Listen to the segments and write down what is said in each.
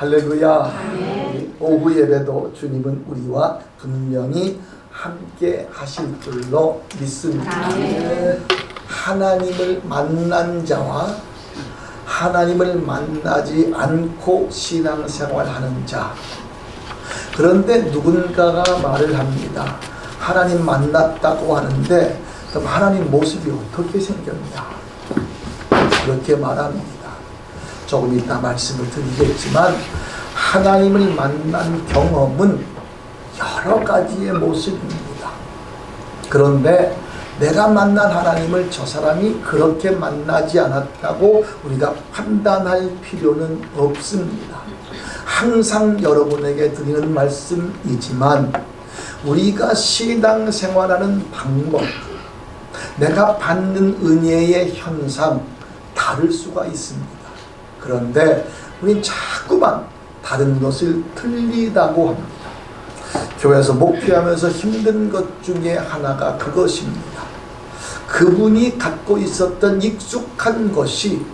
할렐루야. 오후 예배도 주님은 우리와 분명히 함께 하실 줄로 믿습니다. 하나님을 만난 자와 하나님을 만나지 않고 신앙생활하는 자. 그런데 누군가가 말을 합니다. 하나님 만났다고 하는데 그럼 하나님 모습이 어떻게 생겼냐? 그렇게 말합니다. 조금 이따 말씀을 드리겠지만 하나님을 만난 경험은 여러 가지의 모습입니다. 그런데 내가 만난 하나님을 저 사람이 그렇게 만나지 않았다고 우리가 판단할 필요는 없습니다. 항상 여러분에게 드리는 말씀이지만 우리가 신앙생활하는 방법, 내가 받는 은혜의 현상 다를 수가 있습니다. 그런데 우린 자꾸만 다른 것을 틀리다고 합니다. 교회에서 목회하면서 힘든 것 중에 하나가 그것입니다. 그분이 갖고 있었던 익숙한 것이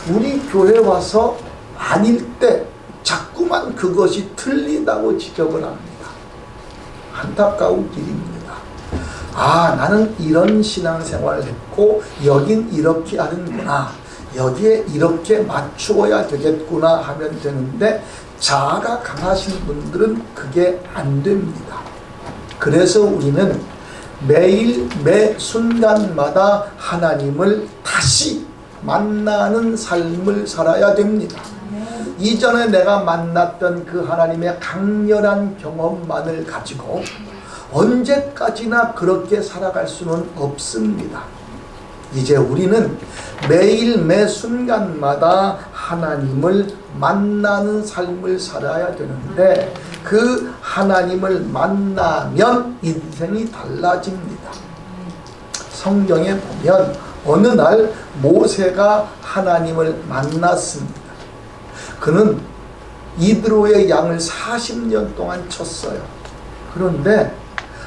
우리 교회 와서 아닐 때 자꾸만 그것이 틀리다고 지적을 합니다. 안타까운 일입니다. 아, 나는 이런 신앙생활을 했고 여긴 이렇게 하는구나, 여기에 이렇게 맞추어야 되겠구나 하면 되는데 자아가 강하신 분들은 그게 안 됩니다. 그래서 우리는 매일 매 순간마다 하나님을 다시 만나는 삶을 살아야 됩니다. 이전에 내가 만났던 그 하나님의 강렬한 경험만을 가지고 언제까지나 그렇게 살아갈 수는 없습니다. 이제 우리는 매일 매 순간마다 하나님을 만나는 삶을 살아야 되는데 그 하나님을 만나면 인생이 달라집니다. 성경에 보면 어느 날 모세가 하나님을 만났습니다. 그는 이드로의 양을 40년 동안 쳤어요. 그런데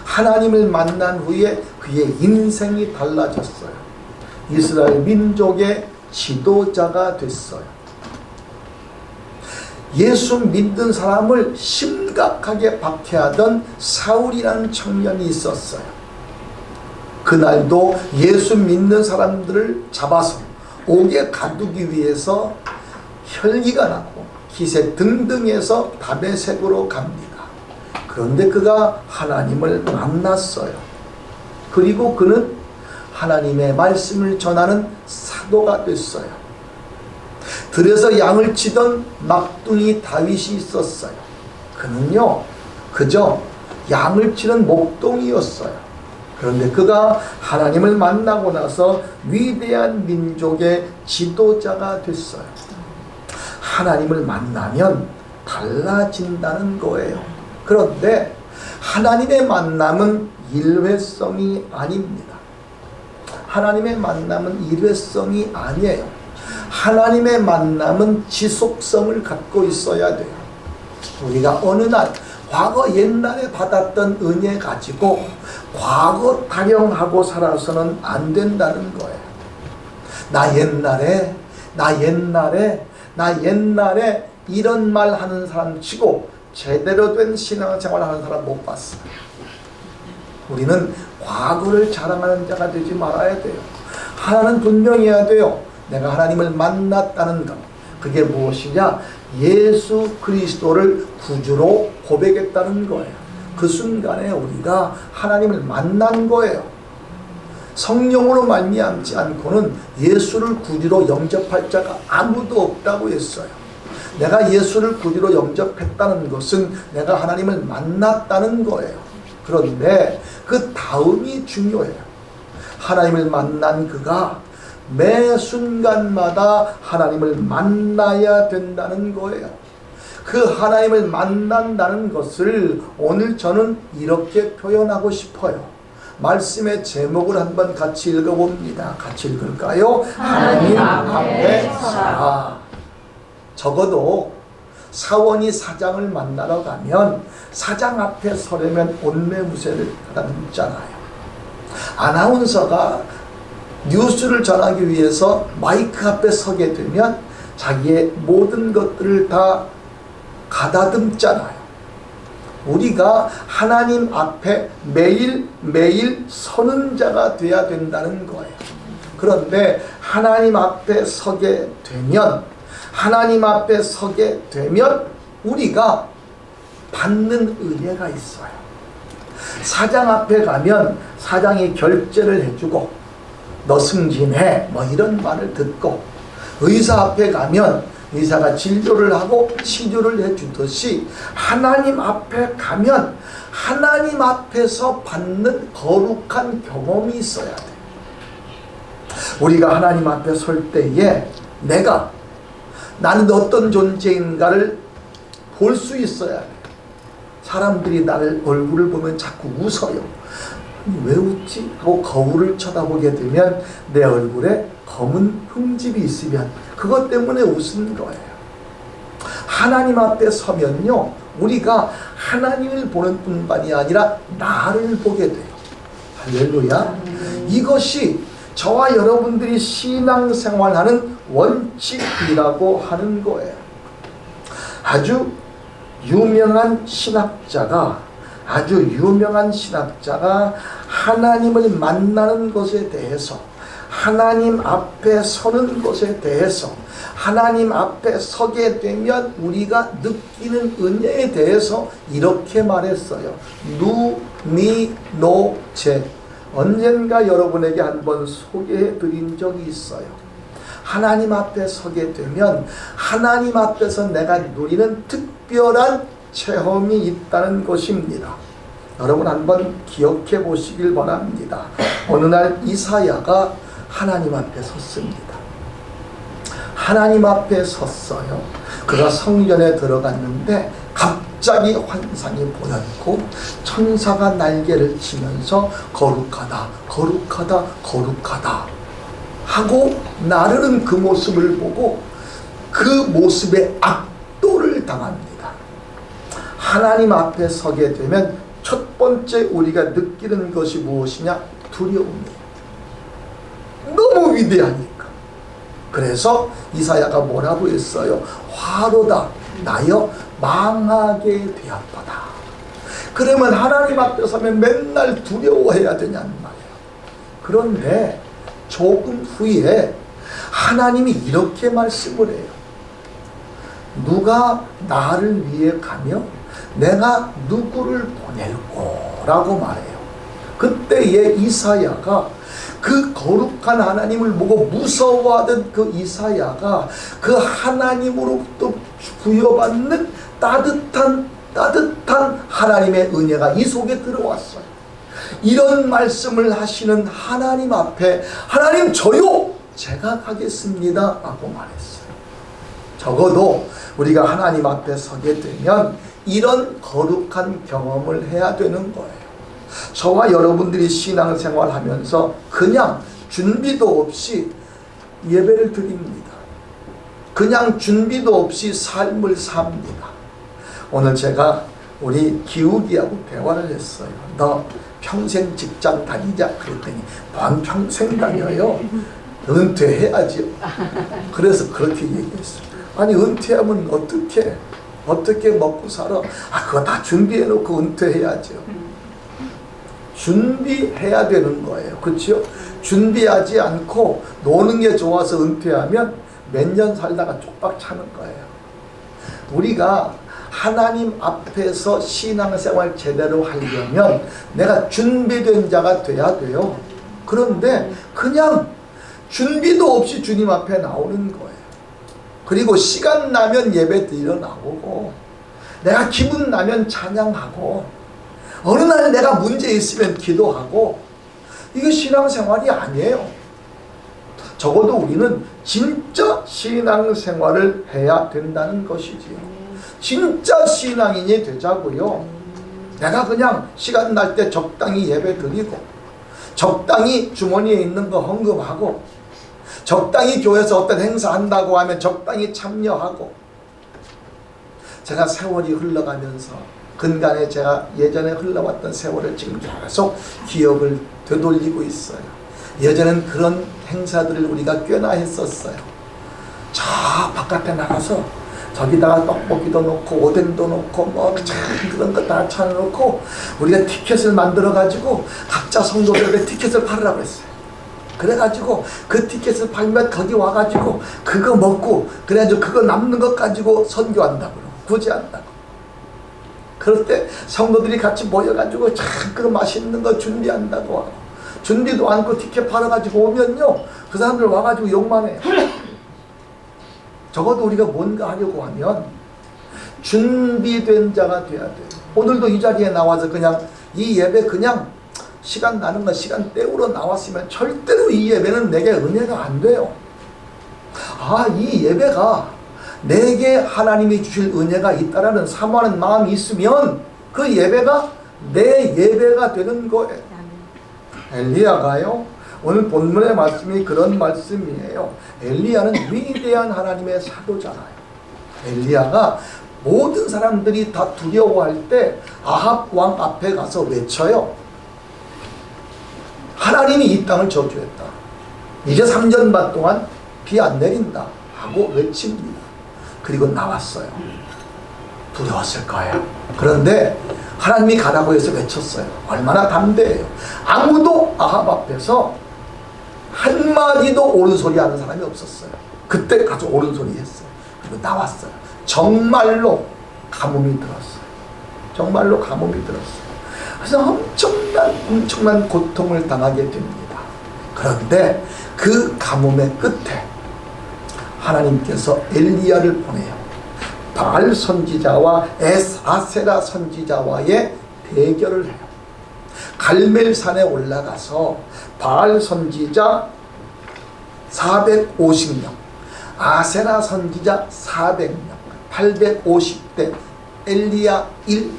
하나님을 만난 후에 그의 인생이 달라졌어요. 이스라엘 민족의 지도자가 됐어요. 예수 믿는 사람을 심각하게 박해하던 사울이라는 청년이 있었어요. 그날도 예수 믿는 사람들을 잡아서 옥에 가두기 위해서 혈기가 나고 기세 등등해서 다메섹으로 갑니다. 그런데 그가 하나님을 만났어요. 그리고 그는 하나님의 말씀을 전하는 사도가 됐어요. 들에서 양을 치던 막둥이 다윗이 있었어요. 그는요, 그저 양을 치는 목동이었어요. 그런데 그가 하나님을 만나고 나서 위대한 민족의 지도자가 됐어요. 하나님을 만나면 달라진다는 거예요. 그런데 하나님의 만남은 일회성이 아닙니다. 하나님의 만남은 일회성이 아니에요. 하나님의 만남은 지속성을 갖고 있어야 돼요. 우리가 어느 날 과거 옛날에 받았던 은혜 가지고 과거 타령하고 살아서는 안 된다는 거예요. 나 옛날에 이런 말 하는 사람 치고 제대로 된 신앙생활 하는 사람 못 봤어요. 우리는 과거를 자랑하는 자가 되지 말아야 돼요. 하나는 분명히 해야 돼요. 내가 하나님을 만났다는 것. 그게 무엇이냐? 예수 그리스도를 구주로 고백했다는 거예요. 그 순간에 우리가 하나님을 만난 거예요. 성령으로 말미암지 않고는 예수를 구주로 영접할 자가 아무도 없다고 했어요. 내가 예수를 구주로 영접했다는 것은 내가 하나님을 만났다는 거예요. 그런데 그 다음이 중요해요. 하나님을 만난 그가 매 순간마다 하나님을 만나야 된다는 거예요. 그 하나님을 만난다는 것을 오늘 저는 이렇게 표현하고 싶어요. 말씀의 제목을 한번 같이 읽어봅니다. 같이 읽을까요? 하나님 앞에 서라. 적어도 사원이 사장을 만나러 가면 사장 앞에 서려면 옷매무새를 받아듣잖아요. 아나운서가 뉴스를 전하기 위해서 마이크 앞에 서게 되면 자기의 모든 것들을 다 가다듬잖아요. 우리가 하나님 앞에 매일 서는 자가 되어야 된다는 거예요. 그런데 하나님 앞에 서게 되면 우리가 받는 은혜가 있어요. 사장 앞에 가면 사장이 결제를 해주고 너 승진해 뭐 이런 말을 듣고, 의사 앞에 가면 의사가 진료를 하고 치료를 해주듯이 하나님 앞에 가면 하나님 앞에서 받는 거룩한 경험이 있어야 돼. 우리가 하나님 앞에 설 때에 나는 어떤 존재인가를 볼 수 있어야 돼. 사람들이 나를 얼굴을 보면 자꾸 웃어요. 왜 웃지? 하고 거울을 쳐다보게 되면 내 얼굴에 검은 흠집이 있으면 그것 때문에 웃은 거예요. 하나님 앞에 서면요, 우리가 하나님을 보는 뿐만이 아니라 나를 보게 돼요. 할렐루야. 이것이 저와 여러분들이 신앙생활하는 원칙이라고 하는 거예요. 아주 유명한 신학자가 하나님을 만나는 것에 대해서, 하나님 앞에 서는 것에 대해서, 하나님 앞에 서게 되면 우리가 느끼는 은혜에 대해서 이렇게 말했어요. 누미노제. 언젠가 여러분에게 한번 소개해 드린 적이 있어요. 하나님 앞에 서게 되면 하나님 앞에서 내가 누리는 특별한 체험이 있다는 것입니다. 여러분 한번 기억해 보시길 바랍니다. 어느 날 이사야가 하나님 앞에 섰습니다. 하나님 앞에 섰어요. 그가 성전에 들어갔는데 갑자기 환상이 보였고 천사가 날개를 치면서 거룩하다, 거룩하다, 거룩하다 하고 나르는 그 모습을 보고 그 모습에 압도를 당합니다. 하나님 앞에 서게 되면 첫 번째 우리가 느끼는 것이 무엇이냐? 두려움이에요. 너무 위대하니까. 그래서 이사야가 뭐라고 했어요? 화로다 나여 망하게 되었도다. 그러면 하나님 앞에 서면 맨날 두려워해야 되냐는 말이에요. 그런데 조금 후에 하나님이 이렇게 말씀을 해요. 누가 나를 위해 가며 내가 누구를 보낼 거라고 말해요. 그때의 이사야가, 그 거룩한 하나님을 보고 무서워하던 그 이사야가 그 하나님으로부터 부여받는 따뜻한 하나님의 은혜가 이 속에 들어왔어요. 이런 말씀을 하시는 하나님 앞에 하나님 저요 제가 가겠습니다 라고 말했어요. 적어도 우리가 하나님 앞에 서게 되면 이런 거룩한 경험을 해야 되는 거예요. 저와 여러분들이 신앙생활 하면서 그냥 준비도 없이 예배를 드립니다. 그냥 준비도 없이 삶을 삽니다. 오늘 제가 우리 기욱이하고 대화를 했어요. 너 평생 직장 다니자 그랬더니 난 평생 다녀요. 은퇴해야죠. 그래서 그렇게 얘기했어요. 아니 은퇴하면 어떻게 먹고 살아? 그거 다 준비해 놓고 은퇴해야죠. 준비해야 되는 거예요. 그렇죠? 준비하지 않고 노는 게 좋아서 은퇴하면 몇 년 살다가 쪽박 차는 거예요. 우리가 하나님 앞에서 신앙생활 제대로 하려면 내가 준비된 자가 돼야 돼요. 그런데 그냥 준비도 없이 주님 앞에 나오는 거예요. 그리고 시간 나면 예배 드리러 나오고, 내가 기분 나면 찬양하고, 어느 날 내가 문제 있으면 기도하고, 이게 신앙생활이 아니에요. 적어도 우리는 진짜 신앙생활을 해야 된다는 것이지요. 진짜 신앙인이 되자고요. 내가 그냥 시간 날 때 적당히 예배 드리고, 적당히 주머니에 있는 거 헌금하고, 적당히 교회에서 어떤 행사 한다고 하면 적당히 참여하고. 제가 세월이 흘러가면서 근간에 제가 예전에 흘러왔던 세월을 지금 계속 기억을 되돌리고 있어요. 예전엔 그런 행사들을 우리가 꽤나 했었어요. 저 바깥에 나가서 저기다가 떡볶이도 넣고 오뎅도 넣고 뭐 그런 거 다 차려놓고 우리가 티켓을 만들어 가지고 각자 성도들에게 티켓을 팔으라고 했어요. 그래가지고 그 티켓을 팔면 거기 와가지고 그거 먹고 그래가지고 그거 남는 것 가지고 선교한다고 구제한다고. 그럴 때 성도들이 같이 모여가지고 그 맛있는 거 준비한다고 하고 준비도 않고 티켓 팔아가지고 오면요 그 사람들 와가지고 욕만 해요. 적어도 우리가 뭔가 하려고 하면 준비된 자가 돼야 돼요. 오늘도 이 자리에 나와서 그냥 이 예배 그냥 시간 나는 거 시간 때우러 나왔으면 절대로 이 예배는 내게 은혜가 안 돼요. 아, 이 예배가 내게 하나님이 주실 은혜가 있다라는 사모하는 마음이 있으면 그 예배가 내 예배가 되는 거예요. 엘리야가요, 오늘 본문의 말씀이 그런 말씀이에요. 엘리야는 위대한 하나님의 사도잖아요. 엘리야가 모든 사람들이 다 두려워할 때 아합 왕 앞에 가서 외쳐요. 하나님이 이 땅을 저주했다. 이제 3년 반 동안 비 안 내린다 하고 외칩니다. 그리고 나왔어요. 두려웠을 거예요. 그런데 하나님이 가라고 해서 외쳤어요. 얼마나 담대해요. 아무도 아합 앞에서 한마디도 옳은 소리 하는 사람이 없었어요. 그때 가서 옳은 소리 했어요. 그리고 나왔어요. 정말로 가뭄이 들었어요. 정말로 가뭄이 들었어요. 그래서 엄청난 고통을 당하게 됩니다. 그런데 그 가뭄의 끝에 하나님께서 엘리야를 보내요. 바알 선지자와 아세라 선지자와의 대결을 해요. 갈멜산에 올라가서 바알 선지자 450명, 아세라 선지자 400명, 850대 엘리야 1,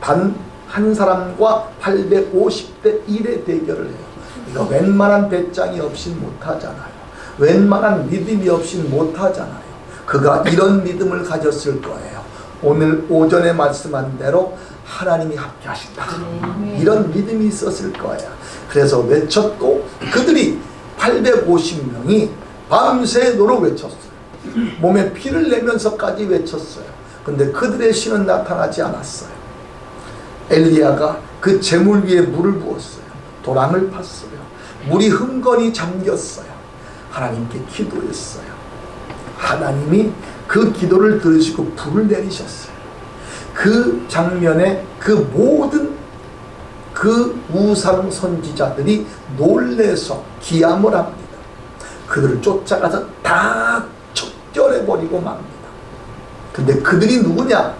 단 한 사람과 850대 1의 대결을 해요. 이거 웬만한 배짱이 없인 못하잖아요. 웬만한 믿음이 없인 못하잖아요. 그가 이런 믿음을 가졌을 거예요. 오늘 오전에 말씀한 대로 하나님이 함께 하신다. 이런 믿음이 있었을 거예요. 그래서 외쳤고 그들이 850명이 밤새도록 외쳤어요. 몸에 피를 내면서까지 외쳤어요. 근데 그들의 신은 나타나지 않았어요. 엘리야가 그 재물 위에 물을 부었어요. 도랑을 팠어요. 물이 흥건히 잠겼어요. 하나님께 기도했어요. 하나님이 그 기도를 들으시고 불을 내리셨어요. 그 장면에 그 모든 그 우상 선지자들이 놀래서 기함을 합니다. 그들을 쫓아가서 다 척결해버리고 맙니다. 근데 그들이 누구냐?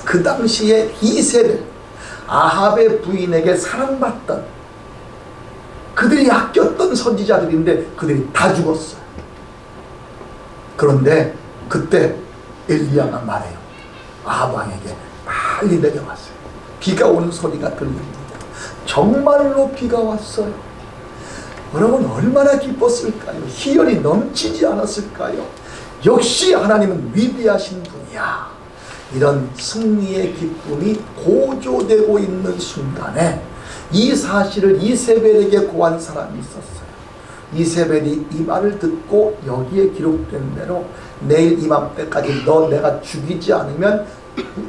그 당시에 이세벨, 아합의 부인에게 사랑받던 그들이 아꼈던 선지자들인데 그들이 다 죽었어요. 그런데 그때 엘리야가 말해요. 아합 왕에게 빨리 내려왔어요. 비가 오는 소리가 들립니다. 정말로 비가 왔어요. 여러분 얼마나 기뻤을까요? 희열이 넘치지 않았을까요? 역시 하나님은 위대하신 분이야. 이런 승리의 기쁨이 고조되고 있는 순간에 이 사실을 이세벨에게 고한 사람이 있었어요. 이세벨이 이 말을 듣고 여기에 기록된 대로 내일 이맘때까지 너 내가 죽이지 않으면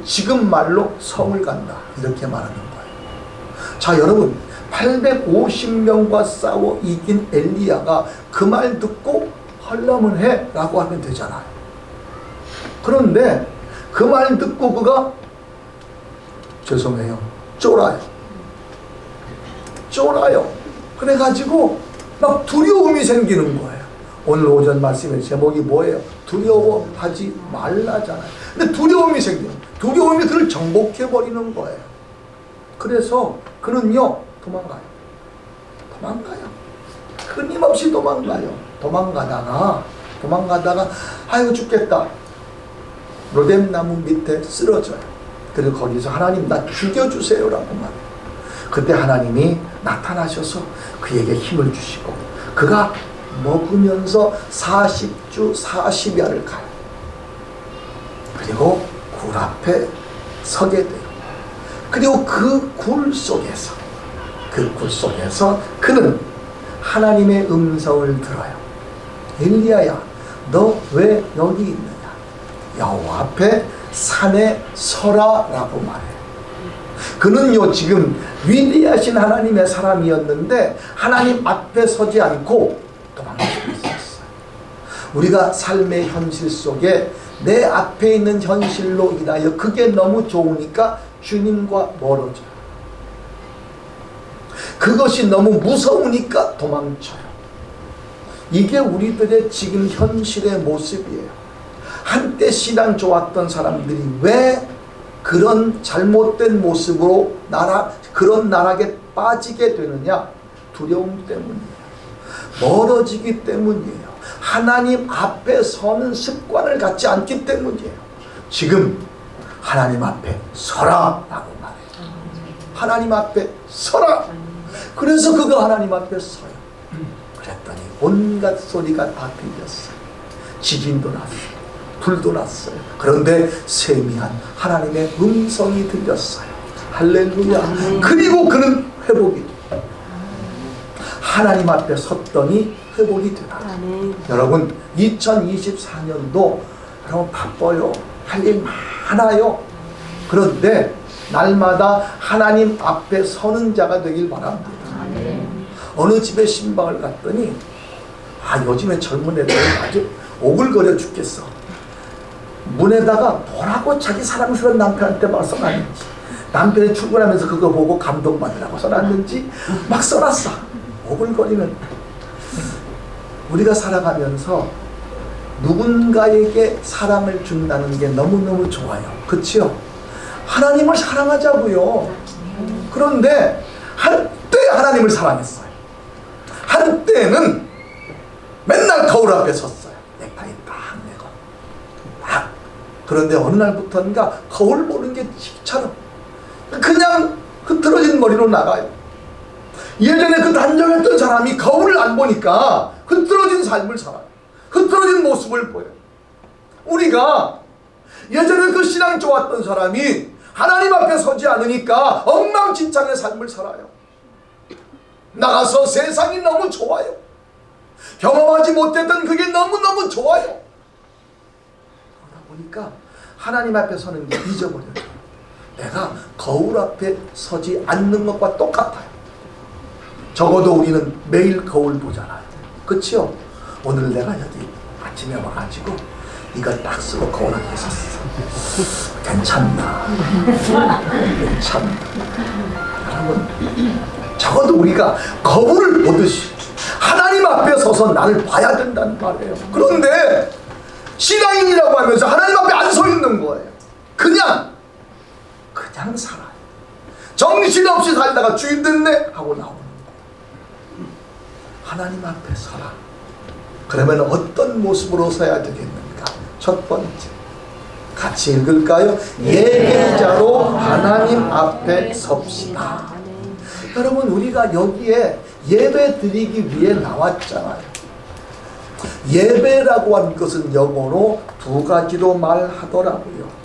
지금 말로 성을 간다. 이렇게 말하는 거예요. 자, 여러분 850명과 싸워 이긴 엘리야가 그 말 듣고 헐렁을 해 라고 하면 되잖아요. 그런데 그 말 듣고 그가 죄송해요. 쫄아요. 그래가지고 막 두려움이 생기는 거예요. 오늘 오전 말씀의 제목이 뭐예요? 두려워하지 말라잖아요. 근데 두려움이 생겨요. 두려움이 그를 정복해버리는 거예요. 그래서 그는요 도망가요. 끊임없이 도망가다가 아이고 죽겠다. 로뎀나무 밑에 쓰러져요. 그리고 거기서 하나님 나 죽여주세요 라고 말해요. 그때 하나님이 나타나셔서 그에게 힘을 주시고 그가 먹으면서 40주 40야를 가요. 그리고 굴 앞에 서게 돼요. 그리고 그 굴 속에서 그는 하나님의 음성을 들어요. 엘리야야 너 왜 여기 있느냐? 여호와 앞에 산에 서라라고 말해요. 그는요 지금 위대하신 하나님의 사람이었는데 하나님 앞에 서지 않고 도망치고 있었어요. 우리가 삶의 현실 속에 내 앞에 있는 현실로 인하여 그게 너무 좋으니까 주님과 멀어져요. 그것이 너무 무서우니까 도망쳐요. 이게 우리들의 지금 현실의 모습이에요. 한때 신앙 좋았던 사람들이 왜 그런 잘못된 모습으로 그런 나락에 빠지게 되느냐? 두려움 때문이에요. 멀어지기 때문이에요. 하나님 앞에 서는 습관을 갖지 않기 때문이에요. 지금 하나님 앞에 서라 라고 말해요. 하나님 앞에 서라. 그래서 그가 하나님 앞에 서요. 그랬더니 온갖 소리가 다 들렸어요. 지진도 났어요. 불도 났어요. 그런데 세미한 하나님의 음성이 들렸어요. 할렐루야. 그리고 그는 회복이 돼요. 하나님 앞에 섰더니 회복이 되라. 여러분 2024년도 여러분 바빠요. 할 일 많아요. 그런데 날마다 하나님 앞에 서는 자가 되길 바랍니다. 어느 집에 신방을 갔더니 요즘에 젊은 애들은 아주 오글거려 죽겠어. 문에다가 뭐라고 자기 사랑스러운 남편한테 막 써놨는지, 남편이 출근하면서 그거 보고 감동받으라고 써놨는지 막 써놨어. 오글거리는. 우리가 살아가면서 누군가에게 사랑을 준다는 게 너무너무 좋아요. 그치요? 하나님을 사랑하자고요. 그런데 한때 하나님을 사랑했어요. 한때는 맨날 거울 앞에 섰어요. 넥타이 딱 내고 딱. 그런데 어느 날부터인가 거울 보는 게 귀찮아. 그냥 흐트러진 머리로 나가요. 예전에 그 단정했던 사람이 거울을 안 보니까 흐트러진 삶을 살아요. 흐트러진 모습을 보여요. 우리가 예전에 그 신앙 좋았던 사람이 하나님 앞에 서지 않으니까 엉망진창의 삶을 살아요. 나가서 세상이 너무 좋아요. 경험하지 못했던 그게 너무너무 좋아요. 그러다 보니까 하나님 앞에 서는 게 잊어버려요. 내가 거울 앞에 서지 않는 것과 똑같아요. 적어도 우리는 매일 거울 보잖아요. 그치요? 오늘 내가 여기 아침에 와가지고 이걸 딱 쓰고 거울 앞에 섰어. 괜찮나? 괜찮나? 여러분, 적어도 우리가 거울을 보듯이 하나님 앞에 서서 나를 봐야 된다는 말이에요. 그런데 신앙인이라고 하면서 하나님 앞에 안 서 있는 거예요. 그냥 살아요. 정신없이 살다가 주인 됐네 하고 나오는 거예요. 하나님 앞에 서라. 그러면 어떤 모습으로 서야 되겠는가? 첫 번째, 같이 읽을까요? 예배자로 하나님 앞에 섭시다. 여러분, 우리가 여기에 예배 드리기 위해 나왔잖아요. 예배라고 하는 것은 영어로 두 가지로 말하더라고요.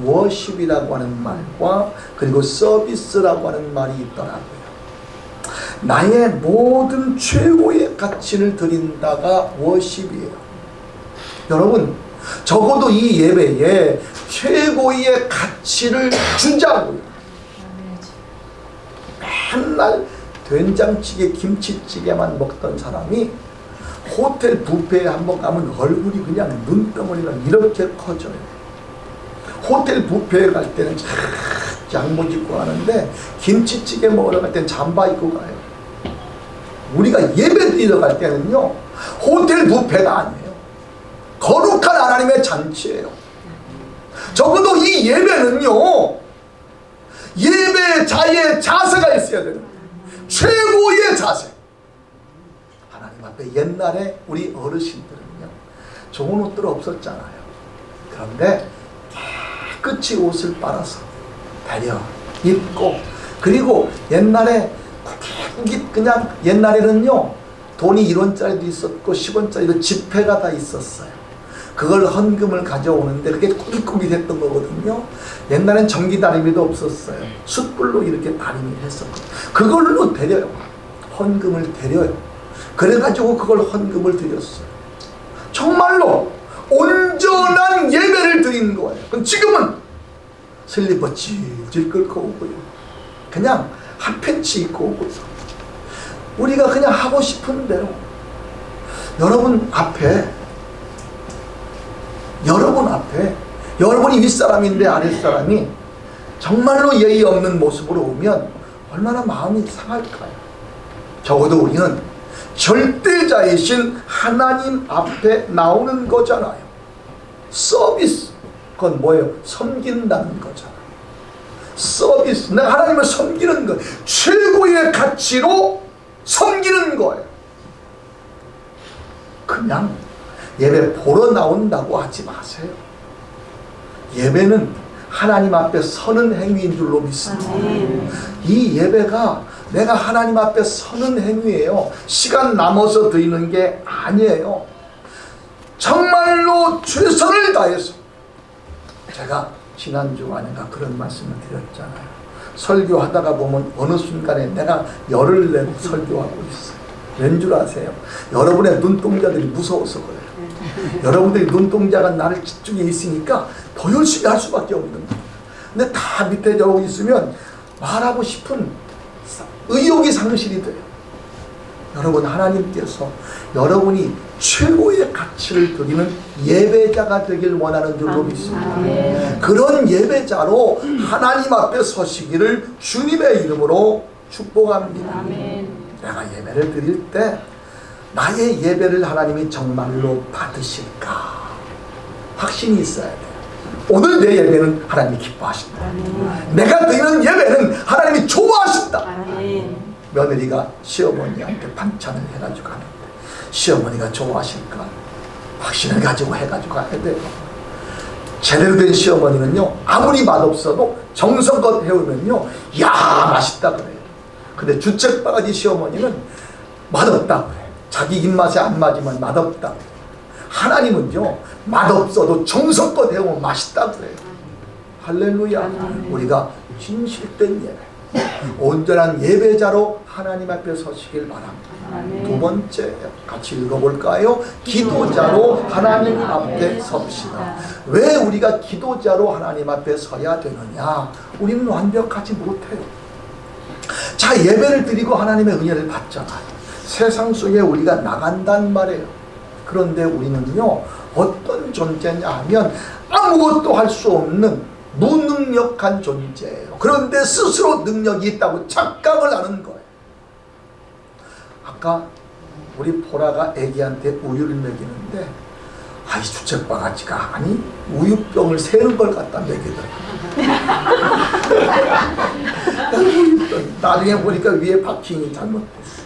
워십이라고 하는 말과 그리고 서비스라고 하는 말이 있더라고요. 나의 모든 최고의 가치를 드린다가 워십이에요. 여러분, 적어도 이 예배에 최고의 가치를 주자고요. 맨날 된장찌개, 김치찌개만 먹던 사람이 호텔 뷔페에 한번 가면 얼굴이 그냥 눈덩어리가 이렇게 커져요. 호텔 뷔페에 갈 때는 양복 입고 가는데 김치찌개 먹으러 갈 때는 잠바 입고 가요. 우리가 예배 드리러 갈 때는요, 호텔 뷔페가 아니에요. 거룩한 하나님의 잔치예요. 적어도 이 예배는요, 예배자의 자세가 있어야 되는 거예요. 최고의 자세. 하나님 앞에 옛날에 우리 어르신들은요, 좋은 옷들 없었잖아요. 그런데 깨끗이 옷을 빨아서 다려 입고, 그리고 옛날에 구깃구깃 그냥, 옛날에는요 돈이 1원짜리도 있었고 10원짜리도 지폐가 다 있었어요. 그걸 헌금을 가져오는데 그게 꾸깃꾸깃했던 거거든요. 옛날엔 전기 다리미도 없었어요. 숯불로 이렇게 다리미를 했었거든요. 그걸로 드려요. 헌금을 드려요. 그래가지고 그걸 헌금을 드렸어요. 정말로 온전한 예배를 예배를 드린 거예요. 그럼 지금은 슬리퍼 질질 끌고 오고요. 그냥 핫팬츠 입고 오고요. 우리가 그냥 하고 싶은 대로 여러분 앞에 여러분이 윗사람인데 아랫사람이 정말로 예의 없는 모습으로 오면 얼마나 마음이 상할까요? 적어도 우리는 절대자이신 하나님 앞에 나오는 거잖아요. 서비스, 그건 뭐예요? 섬긴다는 거잖아요. 서비스, 내가 하나님을 섬기는 것, 최고의 가치로 섬기는 거예요. 그냥 예배 보러 나온다고 하지 마세요. 예배는 하나님 앞에 서는 행위인 줄로 믿습니다. 이 예배가 내가 하나님 앞에 서는 행위예요. 시간 남아서 드리는 게 아니에요. 정말로 최선을 다해서. 제가 지난주 아닌가 그런 말씀을 드렸잖아요. 설교하다가 보면 어느 순간에 내가 열을 내고 설교하고 있어요. 왠 줄 아세요? 여러분의 눈동자들이 무서워서 그래요. 여러분들이 눈동자가 나를 집중해 있으니까 더 열심히 할 수밖에 없는 거예요. 근데 다 밑에 저러고 있으면 말하고 싶은 의욕이 상실이 돼요. 여러분, 하나님께서 여러분이 최고의 가치를 드리는 예배자가 되길 원하는 줄로 믿습니다. 그런 예배자로 하나님 앞에 서시기를 주님의 이름으로 축복합니다. 내가 예배를 드릴 때 나의 예배를 하나님이 정말로 받으실까 확신이 있어야 돼요. 오늘 내 예배는 하나님이 기뻐하신다. 내가 드리는 예배는 하나님이 좋아하신다. 며느리가 시어머니한테 반찬을 해가지고 가는데 시어머니가 좋아하실까 확신을 가지고 해가지고 가야 돼요. 제대로 된 시어머니는요, 아무리 맛없어도 정성껏 해오면요, 야 맛있다 그래요. 근데 주책바가지 시어머니는 맛없다 그래요. 자기 입맛에 안 맞으면 맛없다 그래요. 하나님은요, 맛없어도 정성껏 해오면 맛있다 그래요. 할렐루야. 우리가 진실된 예배, 온전한 예배자로 하나님 앞에 서시길 바랍니다. 두 번째 같이 읽어볼까요? 기도자로 하나님 앞에 섭시다. 왜 우리가 기도자로 하나님 앞에 서야 되느냐? 우리는 완벽하지 못해요. 자, 예배를 드리고 하나님의 은혜를 받잖아요. 세상 속에 우리가 나간단 말이에요. 그런데 우리는요, 어떤 존재냐 하면 아무것도 할 수 없는 무능력한 존재예요. 그런데 스스로 능력이 있다고 착각을 하는 거예요. 아까 우리 보라가 애기한테 우유를 먹이는데, 아이 주책바가지가 아니 우유병을 세는 걸 갖다 먹이더라고요. 우유병. 나중에 보니까 위에 바킹이 잘못됐어.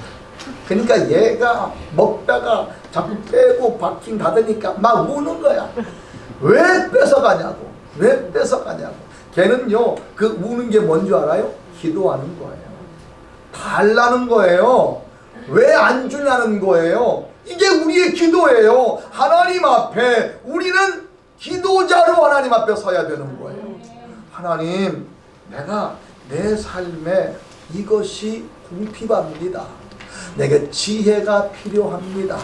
그러니까 얘가 먹다가 자꾸 빼고 바킹 닫으니까 막 우는 거야. 왜 뺏어가냐고. 왜 뺏어가냐고. 걔는요, 그 우는 게 뭔 줄 알아요? 기도하는 거예요. 달라는 거예요. 왜 안 주냐는 거예요. 이게 우리의 기도예요. 하나님 앞에 우리는 기도자로 하나님 앞에 서야 되는 거예요. 하나님, 내가 내 삶에 이것이 궁핍합니다. 내게 지혜가 필요합니다.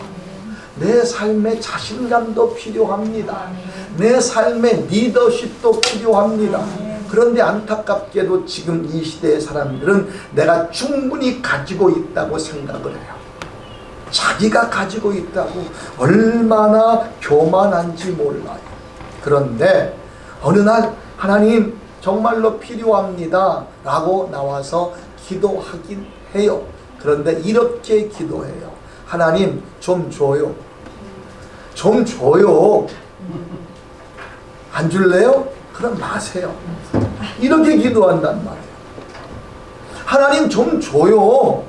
내 삶에 자신감도 필요합니다. 내 삶에 리더십도 필요합니다. 그런데 안타깝게도 지금 이 시대의 사람들은 내가 충분히 가지고 있다고 생각을 해요. 자기가 가지고 있다고 얼마나 교만한지 몰라요. 그런데 어느 날 하나님 정말로 필요합니다 라고 나와서 기도하긴 해요. 그런데 이렇게 기도해요. 하나님 좀 줘요. 좀 줘요. 안 줄래요? 그럼 마세요. 이렇게 기도한단 말이에요. 하나님 좀 줘요.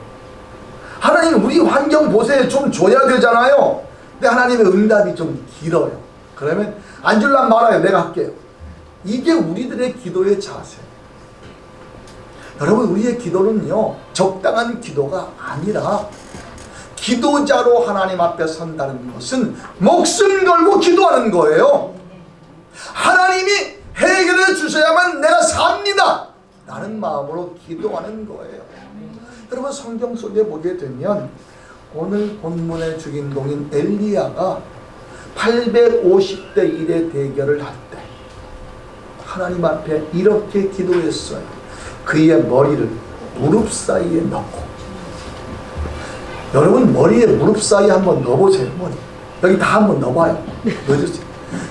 하나님 우리 환경 보세요. 좀 줘야 되잖아요. 근데 하나님의 응답이 좀 길어요. 그러면 안 줄란 말아요. 내가 할게요. 이게 우리들의 기도의 자세예요. 여러분, 우리의 기도는요, 적당한 기도가 아니라 기도자로 하나님 앞에 선다는 것은 목숨 걸고 기도하는 거예요. 하나님이 해결해 주셔야만 내가 삽니다 라는 마음으로 기도하는 거예요. 여러분, 성경 속에 보게 되면 오늘 본문의 주인공인 엘리야가 850대 1의 대결을 할 때 하나님 앞에 이렇게 기도했어요. 그의 머리를 무릎 사이에 넣고. 여러분 머리에 무릎 사이에 한번 넣어보세요. 머리. 여기 다 한번 넣어봐요. 넣어주세요.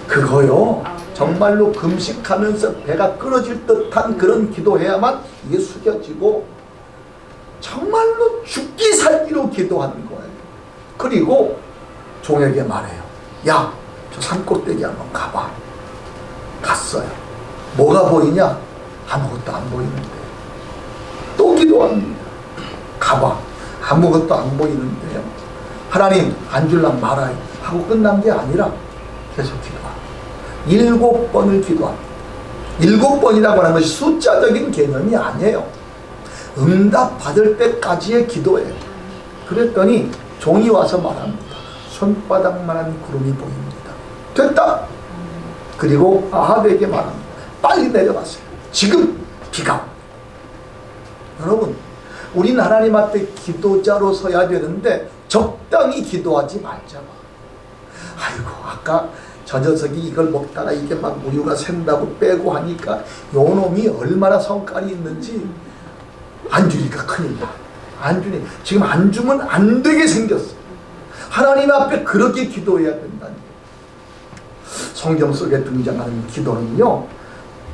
그거요 정말로 금식하면서 배가 끊어질 듯한 그런 기도해야만 이게 숙여지고 정말로 죽기 살기로 기도하는 거예요. 그리고 종에게 말해요. 야, 저 산꼭대기 한번 가봐. 갔어요. 뭐가 보이냐? 아무것도 안 보이는데. 또 기도합니다. 가봐. 아무것도 안 보이는데요. 하나님 안 줄랑 말아요. 하고 끝난 게 아니라 계속 기도합니다. 7번을 기도합니다. 7번이라고 하는 것이 숫자적인 개념이 아니에요. 응답 받을 때까지의 기도예요. 그랬더니 종이 와서 말합니다. 손바닥만한 구름이 보입니다. 됐다. 그리고 아합에게 말합니다. 빨리 내려가세요. 지금 비가 옵니다. 여러분 우린 하나님 앞에 기도자로 서야 되는데 적당히 기도하지 말자고. 아이고 아까 저 녀석이 이걸 먹다가 이게 막 우유가 샌다고 빼고 하니까 요 놈이 얼마나 성깔이 있는지 안 주니까 큰일 나. 안 주니 지금 안 주면 안 되게 생겼어. 하나님 앞에 그렇게 기도해야 된다는 거예요. 성경 속에 등장하는 기도는요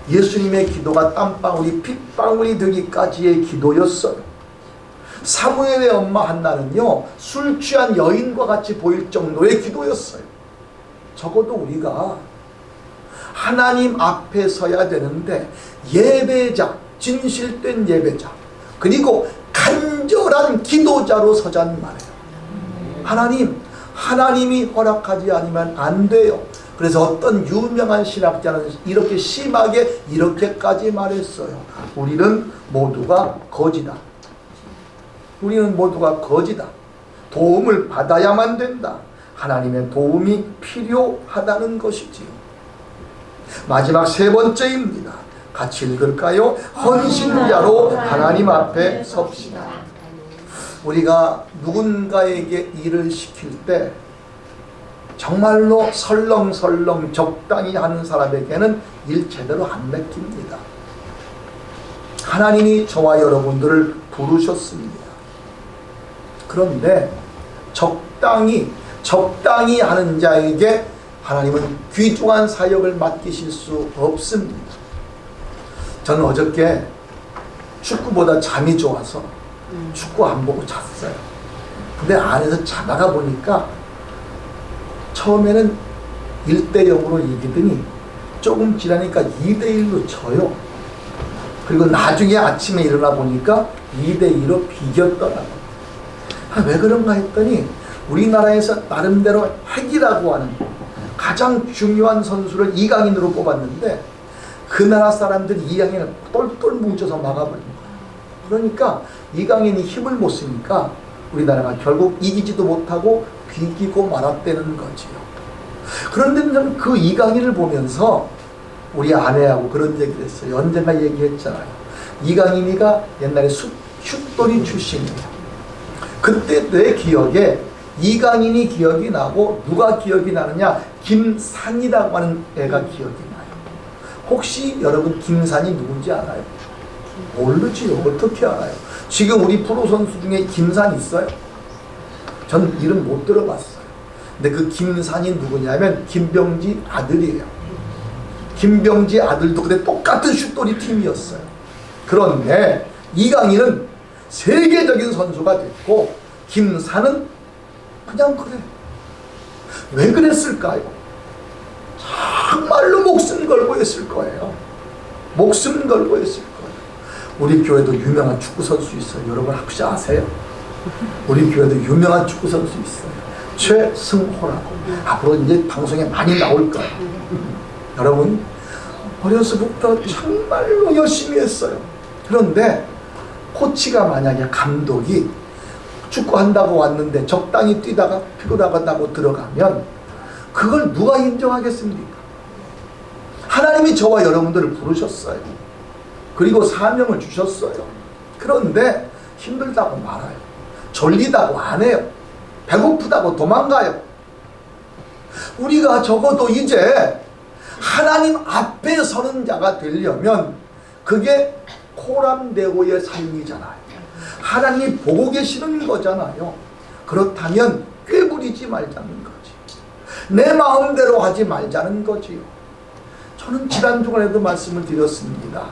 예수님의 기도가 땀방울이 핏방울이 되기까지의 기도였어요. 사무엘의 엄마 한나는요 술 취한 여인과 같이 보일 정도의 기도였어요. 적어도 우리가 하나님 앞에 서야 되는데 예배자, 진실된 예배자, 그리고 간절한 기도자로 서자는 말이에요. 하나님이 허락하지 않으면 안 돼요. 그래서 어떤 유명한 신학자는 이렇게 심하게 이렇게까지 말했어요. 우리는 모두가 거지다. 우리는 모두가 거지다. 도움을 받아야만 된다. 하나님의 도움이 필요하다는 것이지요. 마지막 3번째입니다. 같이 읽을까요? 헌신자로 하나님 앞에 섭시다. 우리가 누군가에게 일을 시킬 때 정말로 설렁설렁 적당히 하는 사람에게는 일 제대로 안 맡깁니다. 하나님이 저와 여러분들을 부르셨습니다. 그런데 적당히 하는 자에게 하나님은 귀중한 사역을 맡기실 수 없습니다. 저는 어저께 축구보다 잠이 좋아서 축구 안 보고 잤어요. 근데 안에서 자다가 보니까 처음에는 1대0으로 이기더니 조금 지나니까 2대1로 져요. 그리고 나중에 아침에 일어나 보니까 2대2로 비겼더라고요. 왜 그런가 했더니 우리나라에서 나름대로 핵이라고 하는 가장 중요한 선수를 이강인으로 뽑았는데 그 나라 사람들이 이강인을 똘똘 뭉쳐서 막아버린 거예요. 그러니까 이강인이 힘을 못 쓰니까 우리나라가 결국 이기지도 못하고 비기고 말았다는 거지요. 그런데 저는 그 이강인을 보면서 우리 아내하고 그런 얘기를 했어요. 언젠가 얘기했잖아요. 이강인이가 옛날에 슛돌이 출신이에요. 그때 내 기억에 이강인이 기억이 나고 누가 기억이 나느냐? 김산이라고 하는 애가 기억이 나요. 혹시 여러분 김산이 누군지 알아요? 모르지요. 어떻게 알아요? 지금 우리 프로 선수 중에 김산 있어요? 전 이름 못 들어봤어요. 근데 그 김산이 누구냐면 김병지 아들이에요. 김병지 아들도 그때 똑같은 슛돌이 팀이었어요. 그런데 이강인은 세계적인 선수가 됐고 김산은 그냥 그래. 왜 그랬을까요? 정말로 목숨 걸고 했을 거예요. 목숨 걸고 했을 거예요. 우리 교회도 유명한 축구 선수 있어요. 여러분 혹시 아세요? 우리 교회도 유명한 축구 선수 있어요. 최승호라고. 앞으로 이제 방송에 많이 나올 거예요. 여러분 어려서부터 정말로 열심히 했어요. 그런데 코치가 만약에 감독이 축구한다고 왔는데 적당히 뛰다가 피곤하다고 들어가면 그걸 누가 인정하겠습니까? 하나님이 저와 여러분들을 부르셨어요. 그리고 사명을 주셨어요. 그런데 힘들다고 말아요. 졸리다고 안 해요. 배고프다고 도망가요. 우리가 적어도 이제 하나님 앞에 서는 자가 되려면 그게 코람데오의 삶이잖아요. 하나님이 보고 계시는 거잖아요. 그렇다면 꾀부리지 말자는 거지. 내 마음대로 하지 말자는 거지요. 저는 지난 주간에도 말씀을 드렸습니다.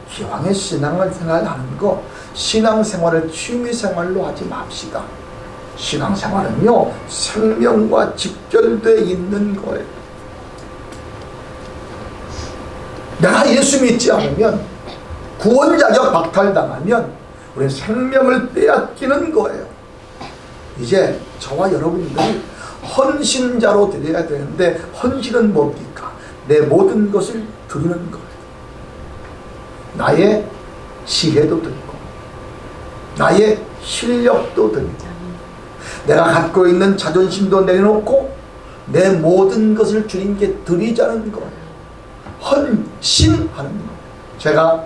기왕의 신앙생활 하는 거, 신앙생활을 취미생활로 하지 맙시다. 신앙생활은요, 생명과 직결되어 있는 거예요. 내가 예수 믿지 않으면, 구원 자격 박탈당하면 우리는 생명을 빼앗기는 거예요. 이제 저와 여러분들이 헌신자로 되어야 되는데, 헌신은 뭡니까? 내 모든 것을 드리는 거예요. 나의 지혜도 드리고, 나의 실력도 드리고, 내가 갖고 있는 자존심도 내려놓고 내 모든 것을 주님께 드리자는 거예요. 헌신하는 거예요. 제가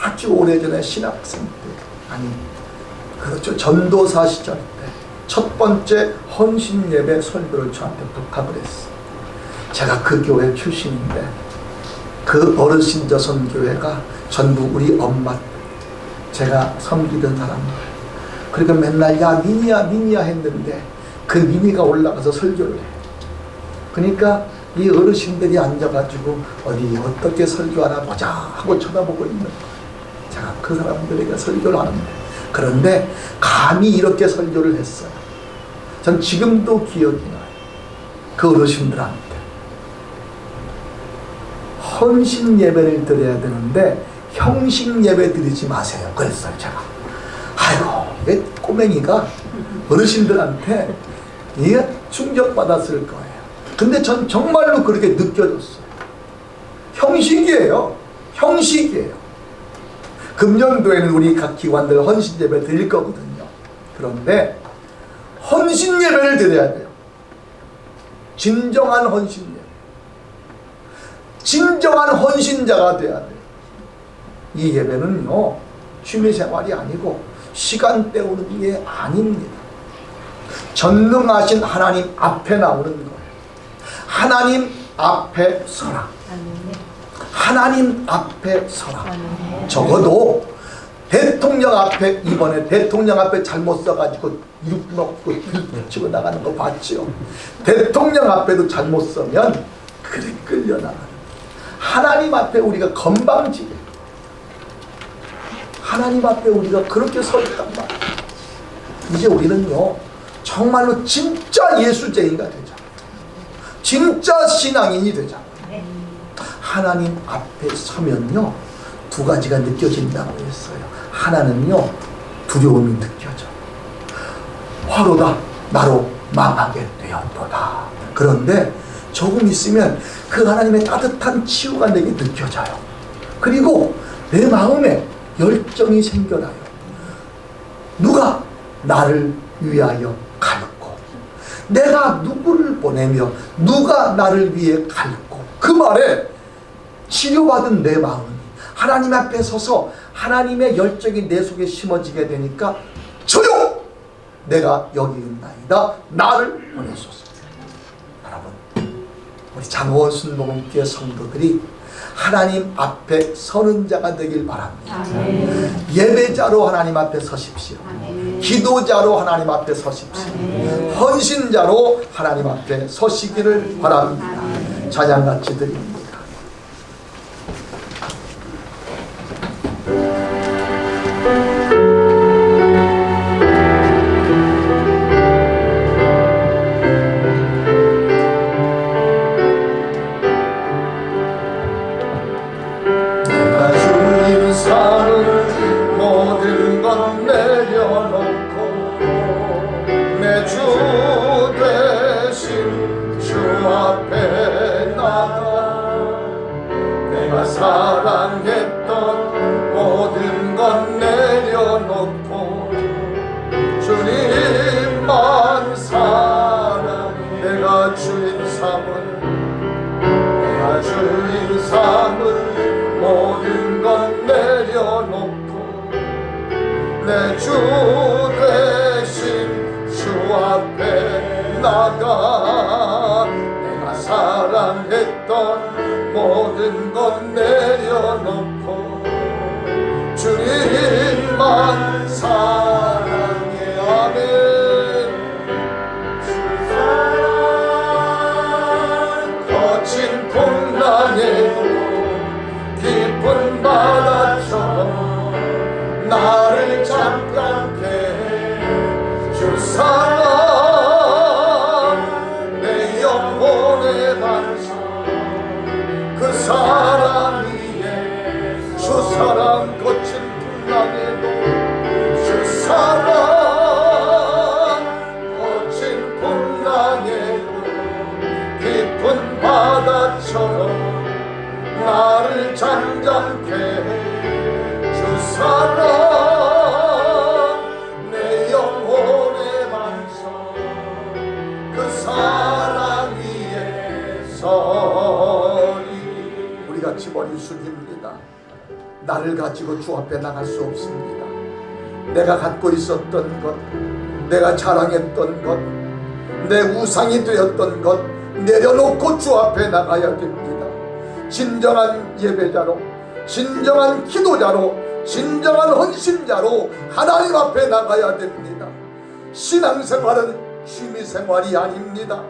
아주 오래전에 신학생 때, 아니 그렇죠, 전도사 시절 때 첫 번째 헌신 예배 설교를 저한테 부탁을 했어요. 제가 그 교회 출신인데 그 어르신 저선교회가 전부 우리 엄마, 제가 섬기던 사람들, 그러니까 맨날 야 미니야 미니야 했는데 그 미니가 올라가서 설교를 해요. 그러니까 이 어르신들이 앉아가지고 어디 어떻게 설교하나 보자 하고 쳐다보고 있는 거예요. 제가 그 사람들에게 설교를 하는데, 그런데 감히 이렇게 설교를 했어요. 전 지금도 기억이 나요. 그 어르신들한테 헌신 예배를 드려야 되는데 형식 예배 드리지 마세요 그랬어요. 제가 아이고, 이 꼬맹이가 어르신들한테 이게 충격받았을 거예요. 근데 전 정말로 그렇게 느껴졌어요. 형식이에요. 형식이에요. 금년도에는 우리 각 기관들 헌신 예배 드릴 거거든요. 그런데 헌신 예배를 드려야 돼요. 진정한 헌신 예배. 진정한 헌신자가 돼야 돼요. 이 예배는요, 취미생활이 아니고 시간 때우는 게 아닙니다. 전능하신 하나님 앞에 나오는 거예요. 하나님 앞에 서라. 하나님 앞에 서라. 적어도 대통령 앞에, 이번에 대통령 앞에 잘못 써가지고 이륙 먹고 들치고 나가는 거 봤죠. 대통령 앞에도 잘못 서면 그래 끌려나가는. 하나님 앞에 우리가 건방지게, 하나님 앞에 우리가 그렇게 서 있단 말이에요. 이제 우리는요, 정말로 진짜 예수쟁이가 되잖아요. 진짜 신앙인이 되잖아요. 하나님 앞에 서면요, 두 가지가 느껴진다고 했어요. 하나는요, 두려움이 느껴져. 화로다 나로 망하게 되었도다. 그런데 조금 있으면 그 하나님의 따뜻한 치유가 내게 느껴져요. 그리고 내 마음에 열정이 생겨나요. 누가 나를 위하여 갈고, 내가 누구를 보내며 누가 나를 위해 갈고, 그 말에 치료받은 내 마음이 하나님 앞에 서서 하나님의 열정이 내 속에 심어지게 되니까 저요! 내가 여기 있나이다. 나를 보내소서. 여러분, 우리 장호원 순복음교회 성도들이 하나님 앞에 서는 자가 되길 바랍니다. 아멘. 예배자로 하나님 앞에 서십시오. 아멘. 기도자로 하나님 앞에 서십시오. 아멘. 헌신자로 하나님 앞에 서시기를 바랍니다. 아멘. 찬양같이 드립니다. 사랑했던 모든 것 내려놓고 주님만 사랑해. 내가 주인 삼은 모든 것 내려놓고 내 주 대신 주 앞에 나가. 내가 사랑했던 모든 것 내려놓고 주님만 사랑해. 아멘. 거친 풍랑에도 깊은 바다처럼 나를 잠잠케 해. 주 사랑 내 영혼의 반석 그 사랑 위에 주 사랑 거친 풍랑에도 주 사랑 거친 풍랑에도 깊은 바다처럼 나를 잠잠케 해. 주 사랑 내 영혼의 반석 그 사랑 위에 서리. 우리 같이 머리 숙입니다. 나를 가지고 주 앞에 나갈 수 없습니다. 내가 갖고 있었던 것, 내가 자랑했던 것, 내 우상이 되었던 것 내려놓고 주 앞에 나가야 됩니다. 진정한 예배자로, 진정한 기도자로, 진정한 헌신자로 하나님 앞에 나가야 됩니다. 신앙생활은 취미생활이 아닙니다.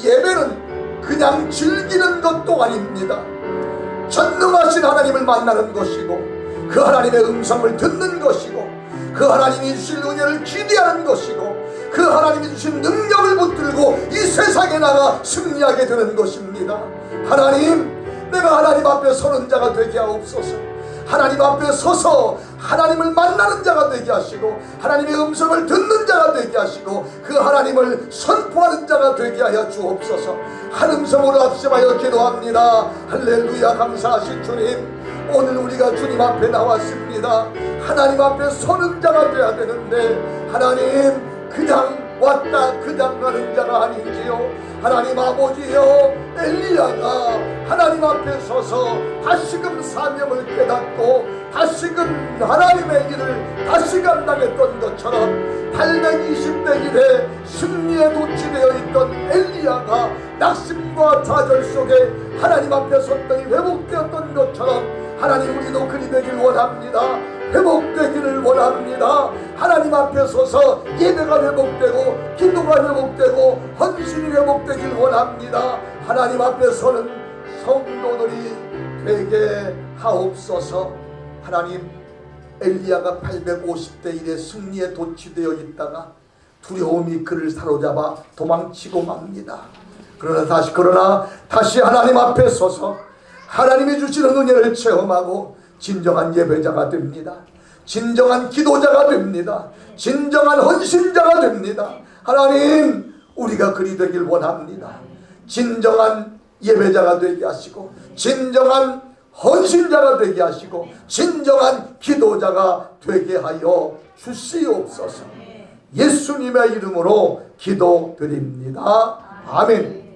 예배는 그냥 즐기는 것도 아닙니다. 전능하신 하나님을 만나는 것이고, 그 하나님의 음성을 듣는 것이고, 그 하나님이 주실 은혜를 기대하는 것이고, 그 하나님이 주신 능력을 붙들고 이 세상에 나가 승리하게 되는 것입니다. 하나님, 내가 하나님 앞에 서는 자가 되게 하옵소서. 하나님 앞에 서서 하나님을 만나는 자가 되게 하시고, 하나님의 음성을 듣는 자가 되게 하시고, 그 하나님을 선포하는 자가 되게 하여 주옵소서. 한 음성으로 합심하여 기도합니다. 할렐루야. 감사하신 주님, 오늘 우리가 주님 앞에 나왔습니다. 하나님 앞에 서는 자가 되어야 되는데, 하나님 그냥 왔다 그냥 가는 자가 아닌지요. 하나님 아버지여, 엘리야가 하나님 앞에 서서 다시금 사명을 깨닫고 다시금 하나님의 일을 다시 감당했던 것처럼 820대 일에 승리에 도취되어 있던 엘리야가 낙심과 좌절 속에 하나님 앞에 섰더니 회복되었던 것처럼, 하나님 우리도 그리 되길 원합니다. 회복되기를 원합니다. 하나님 앞에 서서 예배가 회복되고 기도가 회복되고 헌신이 회복되길 원합니다. 하나님 앞에 서는 성도들이 되게 하옵소서. 하나님, 엘리야가 850대 1의 승리에 도취되어 있다가 두려움이 그를 사로잡아 도망치고 맙니다. 그러나 다시 하나님 앞에 서서 하나님이 주시는 은혜를 체험하고 진정한 예배자가 됩니다. 진정한 기도자가 됩니다. 진정한 헌신자가 됩니다. 하나님, 우리가 그리 되길 원합니다. 진정한 예배자가 되게 하시고, 진정한 헌신자가 되게 하시고, 진정한 기도자가 되게 하여 주시옵소서. 예수님의 이름으로 기도드립니다. 아멘.